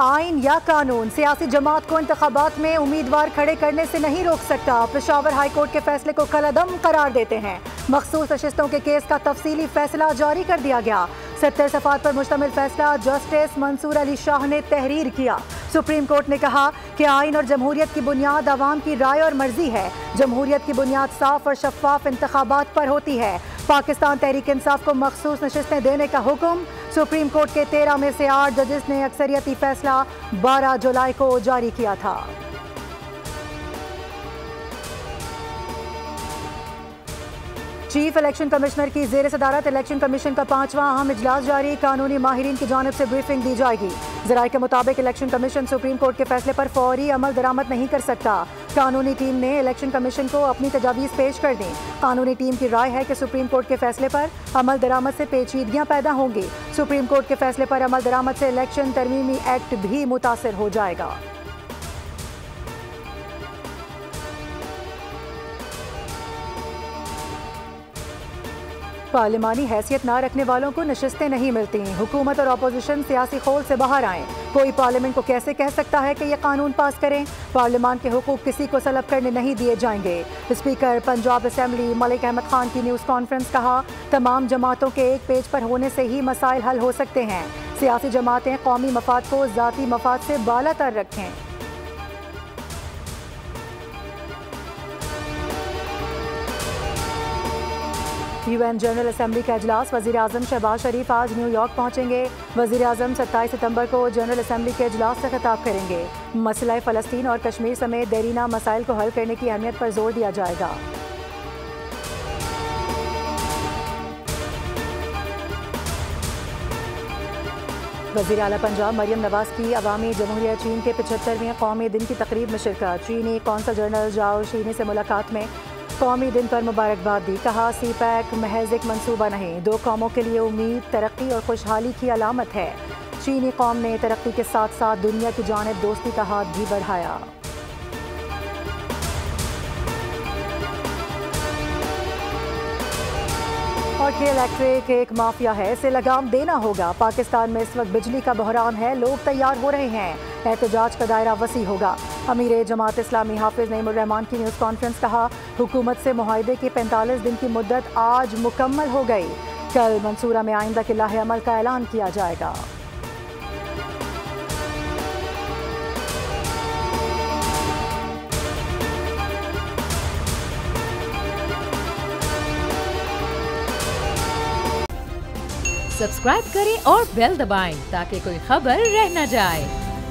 आइन या कानून सियासी जमात को इंतखाबात में उम्मीदवार खड़े करने से नहीं रोक सकता। पेशावर हाई कोर्ट के फैसले को कलअदम करार देते हैं। मखसूस नशिस्तों के केस का तफसीली फैसला जारी कर दिया गया। 70 सफ़ात पर मुश्तमिल फैसला जस्टिस मंसूर अली शाह ने तहरीर किया। सुप्रीम कोर्ट ने कहा कि आइन और जमहूरियत की बुनियाद आवाम की राय और मर्जी है। जमहूरियत की बुनियाद साफ और शफाफ इंतखाबात पर होती है। पाकिस्तान तहरीक इंसाफ को मखसूस नशिस्तें देने का हुक्म। सुप्रीम कोर्ट के 13 में से 8 जजेस ने अक्सरियती फैसला 12 जुलाई को जारी किया था। चीफ इलेक्शन कमिश्नर की जेर सदारत इलेक्शन कमीशन का 5वां अहम इजलास जारी। कानूनी माहिरीन की जानिब से ब्रीफिंग दी जाएगी। जराये के मुताबिक इलेक्शन कमीशन सुप्रीम कोर्ट के फैसले पर फौरी अमल दरामद नहीं कर सकता। कानूनी टीम ने इलेक्शन कमीशन को अपनी तजावीज़ पेश कर दी। कानूनी टीम की राय है कि सुप्रीम कोर्ट के फैसले पर अमल दरामद से पेचीदगियां पैदा होंगी। सुप्रीम कोर्ट के फैसले पर अमल दरामद से इलेक्शन तरमीमी एक्ट भी मुतासर हो जाएगा। पार्लिमानी हैसियत ना रखने वालों को नशिस्तें नहीं मिलती। हुकूमत और अपोजिशन सियासी खोल से बाहर आएं। कोई पार्लियामेंट को कैसे कह सकता है कि ये कानून पास करें। पार्लियामान के हुकूक किसी को सलब करने नहीं दिए जाएंगे। स्पीकर पंजाब असेंबली मलिक अहमद खान की न्यूज़ कॉन्फ्रेंस कहा, तमाम जमातों के एक पेज पर होने से ही मसाइल हल हो सकते हैं। सियासी जमातें कौमी मफाद को ज़ाती मफाद से बालातर रखें। UN जनरल असेंबली का इजलास। वज़ीर आज़म शहबाज शरीफ आज न्यूयॉर्क पहुंचेंगे। वज़ीर आज़म 27 सितंबर को जनरल असेंबली के इजलास से खिताब करेंगे। मसला फ़लस्तीन और कश्मीर समेत देरीना मसाइल को हल करने की अहमियत पर जोर दिया जाएगा। वज़ीर आला पंजाब मरियम नवाज की अवामी जमहूरियत चीन के 75वें कौमी दिन की तकरीब में शिरकत। चीनी कौंसल जनरल जाओ शीनी से मुलाकात में कौमी दिन पर मुबारकबाद दी। कहा, CPEC महज एक मंसूबा नहीं, दो कौमों के लिए उम्मीद, तरक्की और खुशहाली की अलामत है। चीनी कौम ने तरक्की के साथ साथ दुनिया की जानिब दोस्ती का हाथ भी बढ़ाया। और के इलेक्ट्रिक एक माफिया है, इसे लगाम देना होगा। पाकिस्तान में इस वक्त बिजली का बहरान है, लोग तैयार हो रहे हैं। एहतजाज का दायरा वसी होगा। अमीर जमात इस्लामी हाफिज नईमुर रहमान की न्यूज़ कॉन्फ्रेंस। कहा, हुकूमत से मुआहदे की 45 दिन की मुद्दत आज मुकम्मल हो गई। कल मंसूरा में आइंदा के लाहे अमल का ऐलान किया जाएगा। सब्सक्राइब करें और बेल दबाएं ताकि कोई खबर रह न जाए।